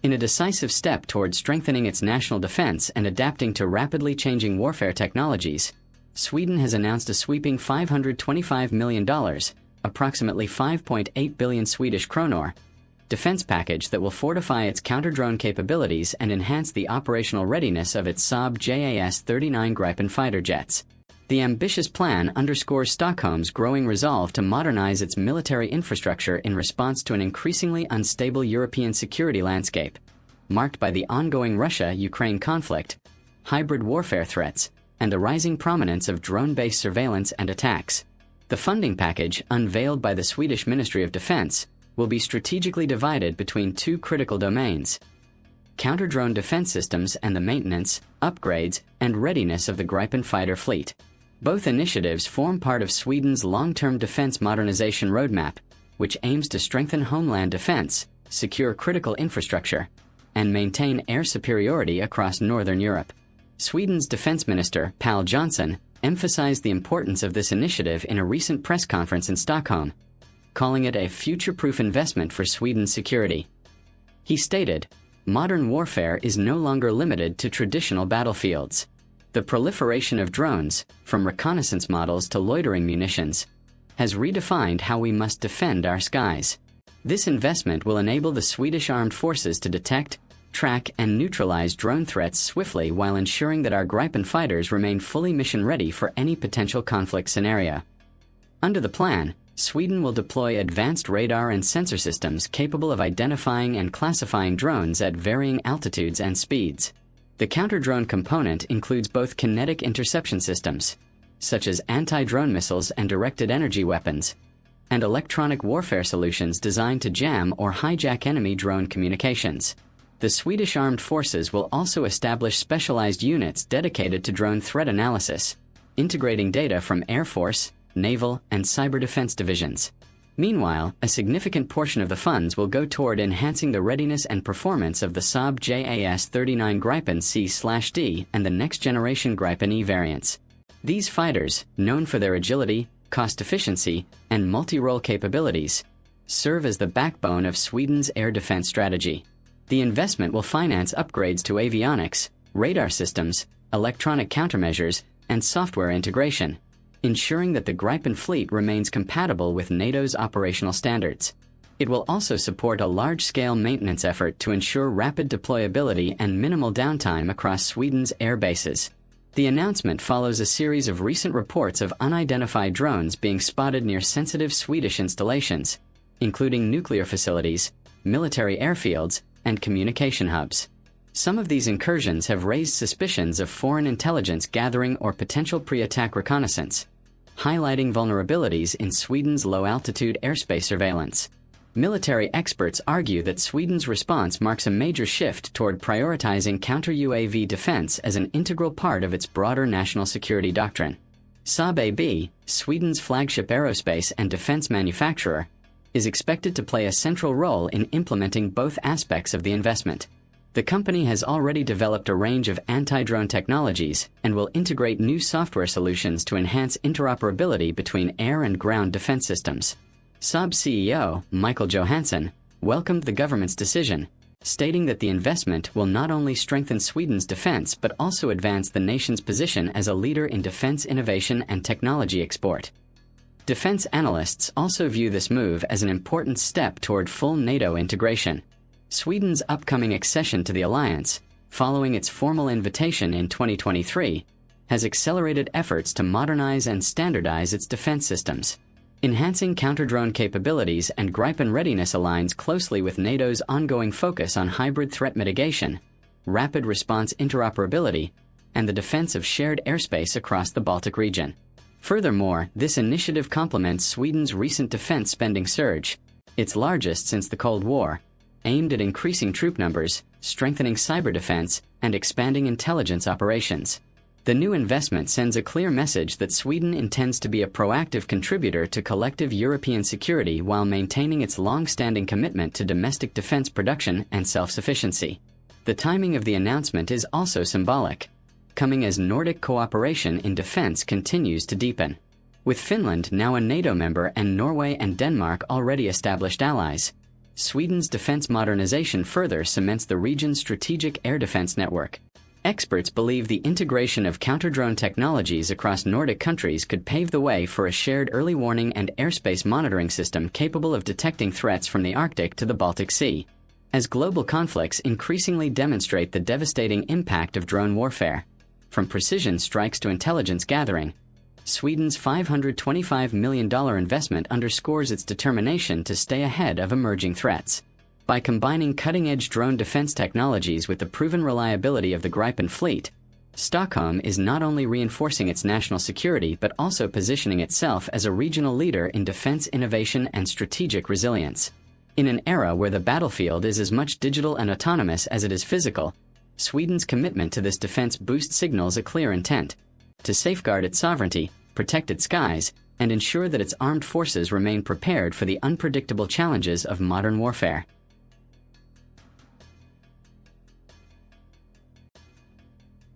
In a decisive step toward strengthening its national defense and adapting to rapidly changing warfare technologies, Sweden has announced a sweeping $525 million, approximately 5.8 billion Swedish kronor, defense package that will fortify its counter-drone capabilities and enhance the operational readiness of its Saab JAS-39 Gripen fighter jets. The ambitious plan underscores Stockholm's growing resolve to modernize its military infrastructure in response to an increasingly unstable European security landscape, marked by the ongoing Russia-Ukraine conflict, hybrid warfare threats, and the rising prominence of drone-based surveillance and attacks. The funding package, unveiled by the Swedish Ministry of Defense, will be strategically divided between two critical domains: counter-drone defense systems and the maintenance, upgrades, and readiness of the Gripen fighter fleet. Both initiatives form part of Sweden's long-term defense modernization roadmap, which aims to strengthen homeland defense, secure critical infrastructure, and maintain air superiority across Northern Europe. Sweden's Defense Minister, Pål Jonson, emphasized the importance of this initiative in a recent press conference in Stockholm, calling it a future-proof investment for Sweden's security. He stated, "Modern warfare is no longer limited to traditional battlefields. The proliferation of drones, from reconnaissance models to loitering munitions, has redefined how we must defend our skies. This investment will enable the Swedish armed forces to detect, track, and neutralize drone threats swiftly while ensuring that our Gripen fighters remain fully mission-ready for any potential conflict scenario." Under the plan, Sweden will deploy advanced radar and sensor systems capable of identifying and classifying drones at varying altitudes and speeds. The counter-drone component includes both kinetic interception systems, such as anti-drone missiles and directed energy weapons, and electronic warfare solutions designed to jam or hijack enemy drone communications. The Swedish Armed Forces will also establish specialized units dedicated to drone threat analysis, integrating data from Air Force, Naval, and Cyber Defense divisions. Meanwhile, a significant portion of the funds will go toward enhancing the readiness and performance of the Saab JAS-39 Gripen C/D and the next-generation Gripen E variants. These fighters, known for their agility, cost efficiency, and multi-role capabilities, serve as the backbone of Sweden's air defense strategy. The investment will finance upgrades to avionics, radar systems, electronic countermeasures, and software integration, ensuring that the Gripen fleet remains compatible with NATO's operational standards. It will also support a large-scale maintenance effort to ensure rapid deployability and minimal downtime across Sweden's air bases. The announcement follows a series of recent reports of unidentified drones being spotted near sensitive Swedish installations, including nuclear facilities, military airfields, and communication hubs. Some of these incursions have raised suspicions of foreign intelligence gathering or potential pre-attack reconnaissance, highlighting vulnerabilities in Sweden's low-altitude airspace surveillance. Military experts argue that Sweden's response marks a major shift toward prioritizing counter-UAV defense as an integral part of its broader national security doctrine. Saab AB, Sweden's flagship aerospace and defense manufacturer, is expected to play a central role in implementing both aspects of the investment. The company has already developed a range of anti-drone technologies and will integrate new software solutions to enhance interoperability between air and ground defense systems. Saab CEO, Michael Johansson, welcomed the government's decision, stating that the investment will not only strengthen Sweden's defense but also advance the nation's position as a leader in defense innovation and technology export. Defense analysts also view this move as an important step toward full NATO integration. Sweden's upcoming accession to the alliance, following its formal invitation in 2023, has accelerated efforts to modernize and standardize its defense systems. Enhancing counter-drone capabilities and Gripen readiness aligns closely with NATO's ongoing focus on hybrid threat mitigation, rapid response interoperability, and the defense of shared airspace across the Baltic region. Furthermore, this initiative complements Sweden's recent defense spending surge, its largest since the Cold War, aimed at increasing troop numbers, strengthening cyber defense, and expanding intelligence operations. The new investment sends a clear message that Sweden intends to be a proactive contributor to collective European security while maintaining its long-standing commitment to domestic defense production and self-sufficiency. The timing of the announcement is also symbolic, coming as Nordic cooperation in defense continues to deepen. With Finland now a NATO member and Norway and Denmark already established allies, Sweden's defense modernization further cements the region's strategic air defense network. Experts believe the integration of counter-drone technologies across Nordic countries could pave the way for a shared early warning and airspace monitoring system capable of detecting threats from the Arctic to the Baltic Sea. As global conflicts increasingly demonstrate the devastating impact of drone warfare, from precision strikes to intelligence gathering, Sweden's $525 million investment underscores its determination to stay ahead of emerging threats. By combining cutting-edge drone defense technologies with the proven reliability of the Gripen fleet, Stockholm is not only reinforcing its national security but also positioning itself as a regional leader in defense innovation and strategic resilience. In an era where the battlefield is as much digital and autonomous as it is physical, Sweden's commitment to this defense boost signals a clear intent to safeguard its sovereignty, protect its skies, and ensure that its armed forces remain prepared for the unpredictable challenges of modern warfare.